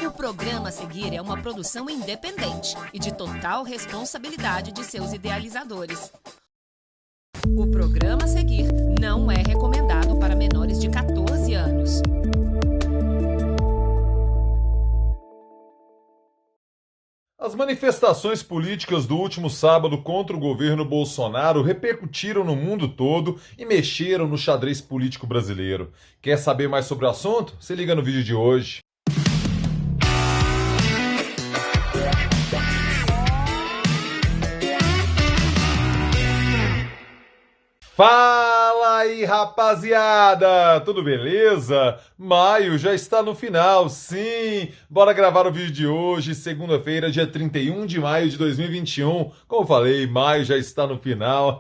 O programa a seguir é uma produção independente e de total responsabilidade de seus idealizadores. O programa a seguir não é recomendado para menores de 14 anos. As manifestações políticas do último sábado contra o governo Bolsonaro repercutiram no mundo todo e mexeram no xadrez político brasileiro. Quer saber mais sobre o assunto? Se liga no vídeo de hoje. Fala aí, rapaziada! Tudo beleza? Maio já está no final, sim! Bora gravar o vídeo de hoje, segunda-feira, dia 31 de maio de 2021. Como eu falei, maio já está no final.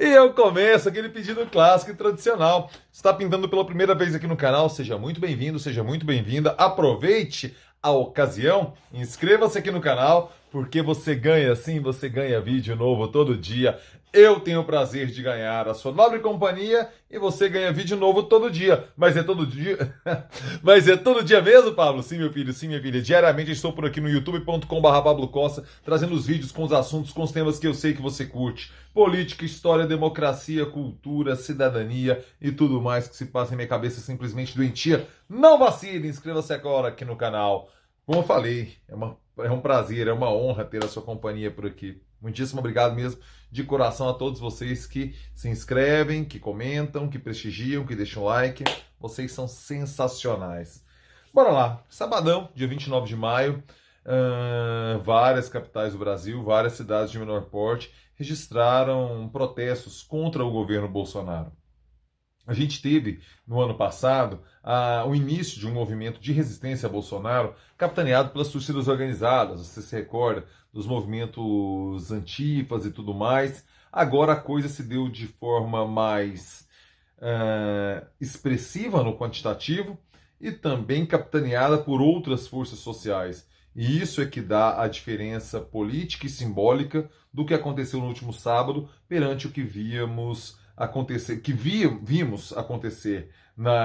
E eu começo aquele pedido clássico e tradicional. Está pintando pela primeira vez aqui no canal? Seja muito bem-vindo, seja muito bem-vinda. Aproveite a ocasião, inscreva-se aqui no canal, porque você ganha sim, você ganha vídeo novo todo dia. Eu tenho o prazer de ganhar a sua nobre companhia e você ganha vídeo novo todo dia. Mas é todo dia? Mas é todo dia mesmo, Pablo? Sim, meu filho, sim, minha filha. Diariamente eu estou por aqui no youtube.com/Pablo Costa, trazendo os vídeos com os assuntos, com os temas que eu sei que você curte. Política, história, democracia, cultura, cidadania e tudo mais que se passa em minha cabeça simplesmente doentia. Não vacile, inscreva-se agora aqui no canal. Como eu falei, é um prazer, é uma honra ter a sua companhia por aqui. Muitíssimo obrigado mesmo, de coração, a todos vocês que se inscrevem, que comentam, que prestigiam, que deixam like. Vocês são sensacionais. Bora lá, sabadão, dia 29 de maio, várias capitais do Brasil, várias cidades de menor porte registraram protestos contra o governo Bolsonaro. A gente teve, no ano passado, o início de um movimento de resistência a Bolsonaro, capitaneado pelas torcidas organizadas, você se recorda, dos movimentos antifas e tudo mais. Agora a coisa se deu de forma mais expressiva no quantitativo e também capitaneada por outras forças sociais. E isso é que dá a diferença política e simbólica do que aconteceu no último sábado perante o que vimos acontecer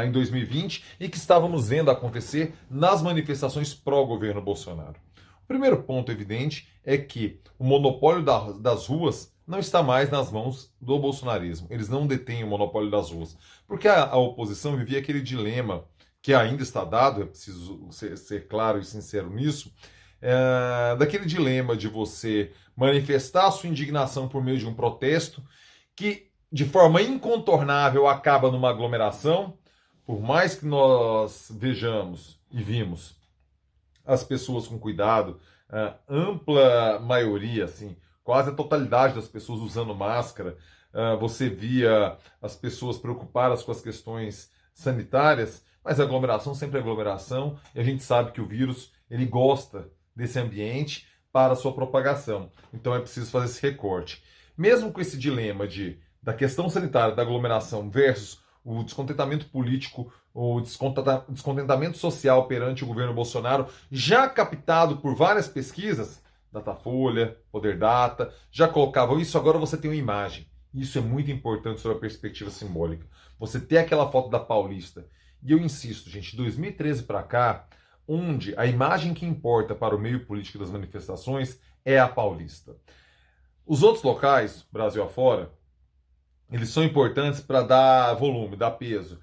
em 2020 e que estávamos vendo acontecer nas manifestações pró-governo Bolsonaro. O primeiro ponto evidente é que o monopólio das ruas não está mais nas mãos do bolsonarismo. Eles não detêm o monopólio das ruas. Porque a oposição vivia aquele dilema que ainda está dado, é preciso ser claro e sincero nisso, daquele dilema de você manifestar a sua indignação por meio de um protesto que de forma incontornável acaba numa aglomeração, por mais que nós vejamos e vimos as pessoas com cuidado, ampla maioria, assim, quase a totalidade das pessoas usando máscara, você via as pessoas preocupadas com as questões sanitárias, mas a aglomeração sempre é aglomeração, e a gente sabe que o vírus ele gosta desse ambiente para a sua propagação. Então é preciso fazer esse recorte. Mesmo com esse dilema da questão sanitária, da aglomeração versus o descontentamento político, o descontentamento social perante o governo Bolsonaro, já captado por várias pesquisas, Datafolha, Poder Data, já colocavam isso, agora você tem uma imagem. Isso é muito importante sobre a perspectiva simbólica. Você tem aquela foto da Paulista. E eu insisto, gente, de 2013 para cá, onde a imagem que importa para o meio político das manifestações é a Paulista. Os outros locais, Brasil afora, eles são importantes para dar volume, dar peso.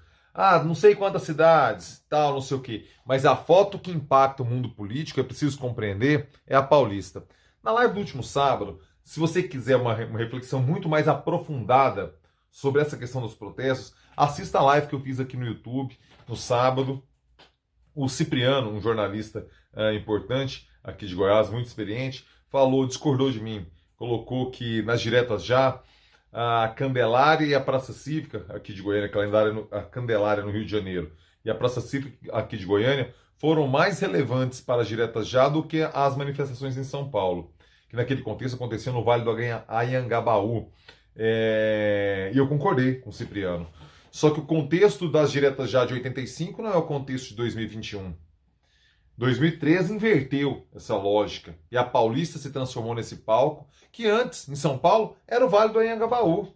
Não sei quantas cidades, tal, não sei o quê. Mas a foto que impacta o mundo político, é preciso compreender, é a Paulista. Na live do último sábado, se você quiser uma reflexão muito mais aprofundada sobre essa questão dos protestos, assista a live que eu fiz aqui no YouTube, no sábado. O Cipriano, um jornalista importante aqui de Goiás, muito experiente, discordou de mim. Colocou que nas diretas já, a Candelária e a Praça Cívica aqui de Goiânia, a Candelária no Rio de Janeiro e a Praça Cívica aqui de Goiânia foram mais relevantes para as diretas já do que as manifestações em São Paulo, que naquele contexto aconteceu no Vale do Anhangabaú. E eu concordei com o Cipriano. Só que o contexto das diretas já de 85 não é o contexto de 2021. 2013 inverteu essa lógica e a Paulista se transformou nesse palco que antes, em São Paulo, era o Vale do Anhangabaú.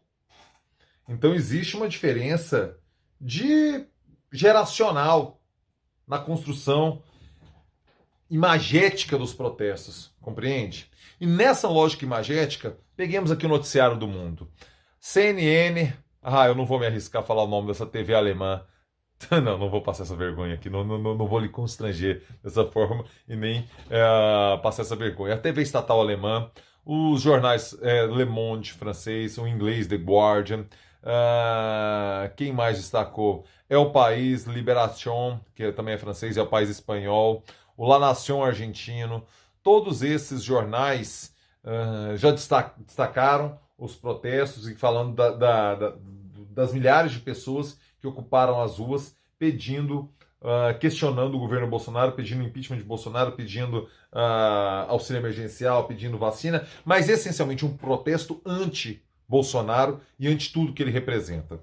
Então existe uma diferença geracional na construção imagética dos protestos, compreende? E nessa lógica imagética, peguemos aqui o noticiário do mundo. CNN, eu não vou me arriscar a falar o nome dessa TV alemã. Não vou passar essa vergonha aqui, não vou lhe constranger dessa forma e nem passar essa vergonha. A TV estatal alemã, os jornais Le Monde francês, o inglês The Guardian, quem mais destacou? É o País, Libération, que também é francês, é o País espanhol, o La Nation argentino. Todos esses jornais já destacaram os protestos e falando das milhares de pessoas que ocuparam as ruas pedindo, questionando o governo Bolsonaro, pedindo impeachment de Bolsonaro, pedindo auxílio emergencial, pedindo vacina, mas essencialmente um protesto anti-Bolsonaro e anti tudo que ele representa.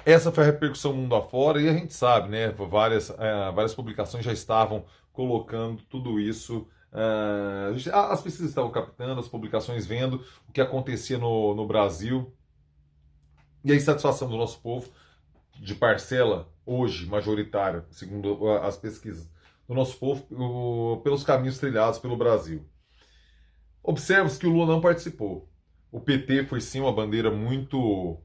Essa foi a repercussão mundo afora e a gente sabe, né? Várias publicações já estavam colocando tudo isso. As pesquisas estavam captando, as publicações vendo o que acontecia no Brasil. E a insatisfação do nosso povo, de parcela hoje majoritária, segundo as pesquisas do nosso povo, pelos caminhos trilhados pelo Brasil. Observa-se que o Lula não participou. O PT foi sim uma bandeira muito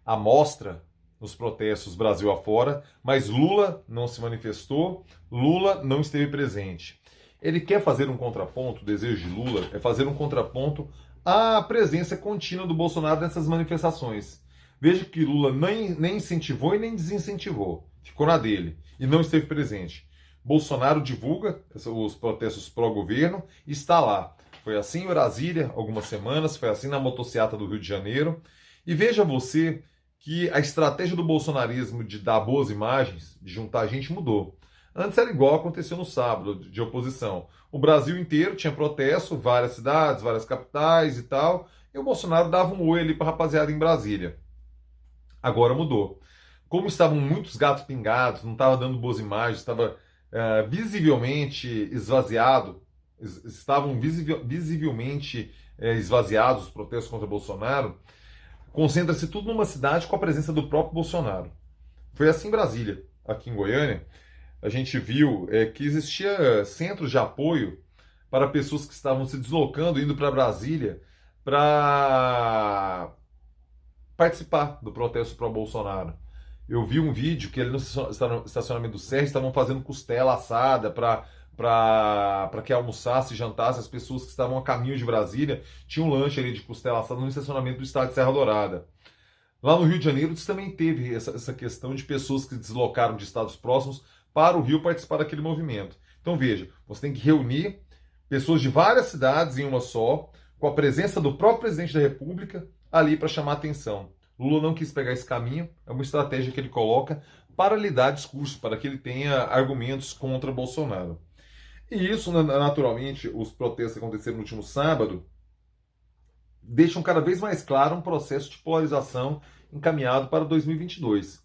à mostra nos protestos Brasil afora, mas Lula não se manifestou, Lula não esteve presente. Ele quer fazer um contraponto, o desejo de Lula é fazer um contraponto à presença contínua do Bolsonaro nessas manifestações. Veja que Lula nem incentivou e nem desincentivou, ficou na dele e não esteve presente. Bolsonaro divulga os protestos pró-governo e está lá. Foi assim em Brasília, algumas semanas, foi assim na motociata do Rio de Janeiro. E veja você que a estratégia do bolsonarismo de dar boas imagens, de juntar gente, mudou. Antes era igual aconteceu no sábado, de oposição. O Brasil inteiro tinha protesto, várias cidades, várias capitais e tal, e o Bolsonaro dava um oi ali para a rapaziada em Brasília. Agora mudou. Como estavam muitos gatos pingados, não estava dando boas imagens, estava visivelmente esvaziado, estavam visivelmente esvaziados os protestos contra Bolsonaro, concentra-se tudo numa cidade com a presença do próprio Bolsonaro. Foi assim em Brasília. Aqui em Goiânia, a gente viu que existia centros de apoio para pessoas que estavam se deslocando, indo para Brasília, para participar do protesto pró-Bolsonaro. Eu vi um vídeo que ele no estacionamento do Serra estavam fazendo costela assada para que almoçasse e jantasse as pessoas que estavam a caminho de Brasília. Tinha um lanche ali de costela assada no estacionamento do estádio de Serra Dourada. Lá no Rio de Janeiro também teve essa questão de pessoas que deslocaram de estados próximos para o Rio participar daquele movimento. Então veja, você tem que reunir pessoas de várias cidades em uma só, com a presença do próprio presidente da República ali para chamar atenção. Lula não quis pegar esse caminho, é uma estratégia que ele coloca para lhe dar discurso, para que ele tenha argumentos contra Bolsonaro. E isso, naturalmente, os protestos que aconteceram no último sábado, deixam cada vez mais claro um processo de polarização encaminhado para 2022.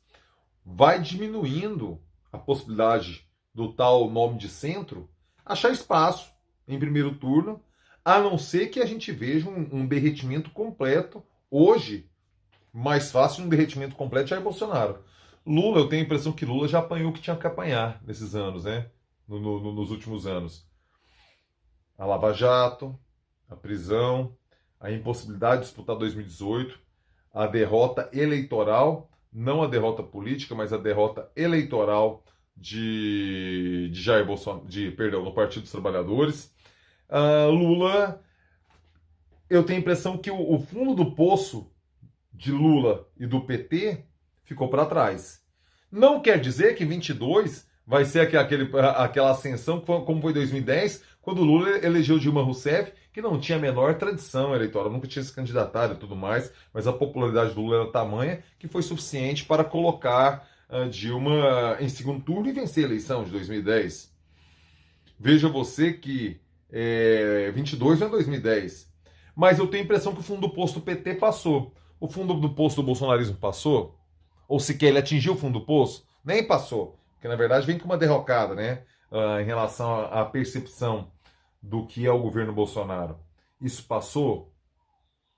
Vai diminuindo a possibilidade do tal nome de centro achar espaço em primeiro turno, a não ser que a gente veja um derretimento completo. Hoje, mais fácil um derretimento completo já é Bolsonaro. Lula, eu tenho a impressão que Lula já apanhou o que tinha que apanhar nesses anos, né? Nos últimos anos. A Lava Jato, a prisão, a impossibilidade de disputar 2018, a derrota eleitoral, não a derrota política, mas a derrota eleitoral de Jair Bolsonaro, no Partido dos Trabalhadores. Lula, eu tenho a impressão que o fundo do poço de Lula e do PT ficou para trás. Não quer dizer que 22 vai ser aquela ascensão como foi em 2010, quando Lula elegeu Dilma Rousseff, que não tinha a menor tradição eleitoral, nunca tinha se candidatado e tudo mais, mas a popularidade do Lula era tamanha que foi suficiente para colocar Dilma em segundo turno e vencer a eleição de 2010. Veja você que 22 não é 2010. Mas eu tenho a impressão que o fundo do poço do PT passou. O fundo do poço do bolsonarismo passou? Ou sequer ele atingiu o fundo do poço? Nem passou. Porque na verdade vem com uma derrocada, né? Em relação à percepção do que é o governo Bolsonaro. Isso passou?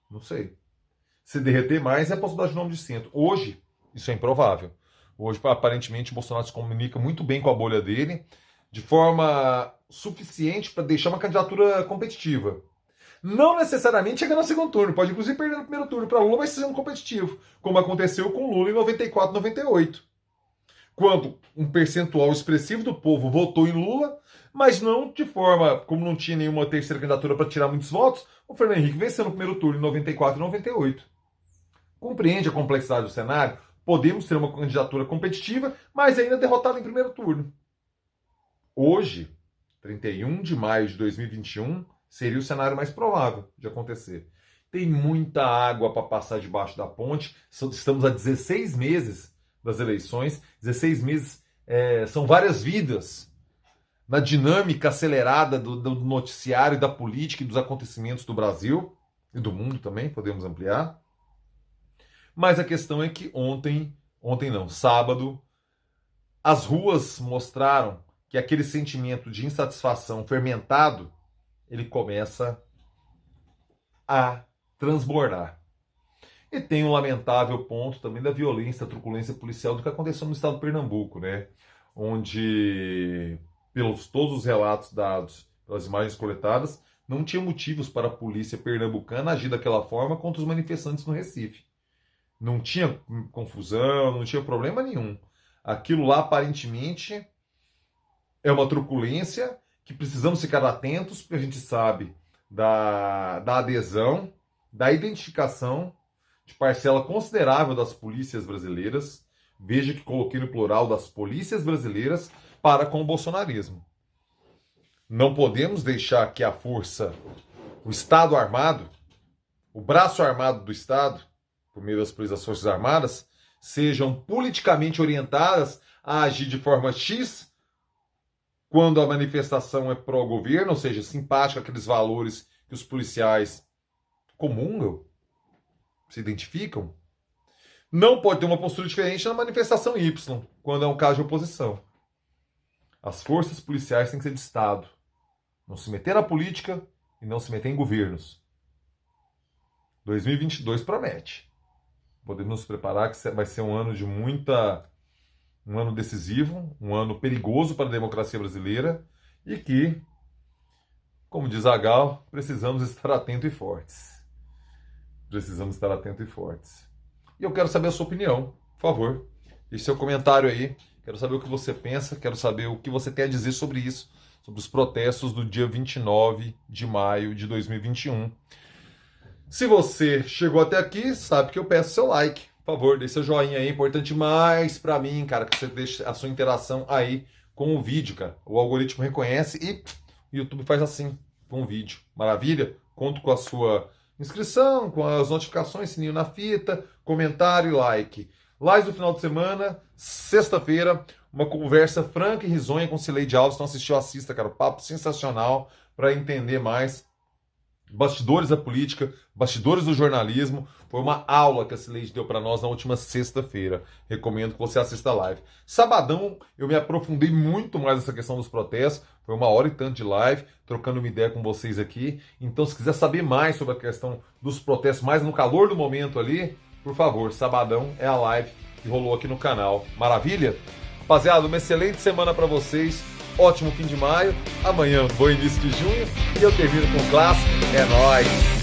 Não sei. Se derreter mais é a possibilidade de nome de centro. Hoje, isso é improvável. Hoje, aparentemente, o Bolsonaro se comunica muito bem com a bolha dele, de forma suficiente para deixar uma candidatura competitiva. Não necessariamente chega no segundo turno, pode inclusive perder no primeiro turno para Lula, mas sendo competitivo, como aconteceu com Lula em 94, 98. Quando um percentual expressivo do povo votou em Lula, mas não de forma, como não tinha nenhuma terceira candidatura para tirar muitos votos, o Fernando Henrique venceu no primeiro turno em 94 e 98. Compreende a complexidade do cenário? Podemos ter uma candidatura competitiva, mas ainda derrotada em primeiro turno. Hoje, 31 de maio de 2021, seria o cenário mais provável de acontecer. Tem muita água para passar debaixo da ponte. Estamos a 16 meses das eleições. 16 meses são várias vidas na dinâmica acelerada do noticiário, da política e dos acontecimentos do Brasil e do mundo também, podemos ampliar. Mas a questão é que sábado, as ruas mostraram que aquele sentimento de insatisfação fermentado, ele começa a transbordar. E tem um lamentável ponto também da violência, truculência policial do que aconteceu no estado de Pernambuco, né? Onde, pelos todos os relatos dados, pelas imagens coletadas, não tinha motivos para a polícia pernambucana agir daquela forma contra os manifestantes no Recife. Não tinha confusão, não tinha problema nenhum. Aquilo lá, aparentemente, é uma truculência que precisamos ficar atentos, porque a gente sabe da adesão, da identificação de parcela considerável das polícias brasileiras. Veja que coloquei no plural das polícias brasileiras para com o bolsonarismo. Não podemos deixar que a força, o Estado armado, o braço armado do Estado, por meio das Forças Armadas, sejam politicamente orientadas a agir de forma X quando a manifestação é pró-governo, ou seja, simpática àqueles valores que os policiais comungam, se identificam. Não pode ter uma postura diferente na manifestação Y, quando é um caso de oposição. As forças policiais têm que ser de Estado. Não se meter na política e não se meter em governos. 2022 promete. Podemos nos preparar que vai ser um ano de um ano decisivo, um ano perigoso para a democracia brasileira e que, como diz a Gal, precisamos estar atentos e fortes. Precisamos estar atentos e fortes. E eu quero saber a sua opinião, por favor. Deixe seu comentário aí. Quero saber o que você pensa, quero saber o que você tem a dizer sobre isso, sobre os protestos do dia 29 de maio de 2021. Se você chegou até aqui, sabe que eu peço seu like. Por favor, deixe seu joinha aí, é importante mais pra mim, cara, que você deixe a sua interação aí com o vídeo, cara. O algoritmo reconhece e o YouTube faz assim com o vídeo. Maravilha? Conto com a sua inscrição, com as notificações, sininho na fita, comentário e like. Live do final de semana, sexta-feira, uma conversa franca e risonha com Cileide Alves. Então assistiu, assista, cara, papo sensacional para entender mais bastidores da política, bastidores do jornalismo. Foi uma aula que a Cileide deu para nós na última sexta-feira. Recomendo que você assista a live. Sabadão, eu me aprofundei muito mais nessa questão dos protestos. Foi 1 hora e tanto de live, trocando uma ideia com vocês aqui. Então, se quiser saber mais sobre a questão dos protestos, mais no calor do momento ali, por favor, sabadão é a live que rolou aqui no canal. Maravilha? Rapaziada, uma excelente semana para vocês. Ótimo fim de maio. Amanhã, bom início de junho. E eu termino com o clássico. É nóis!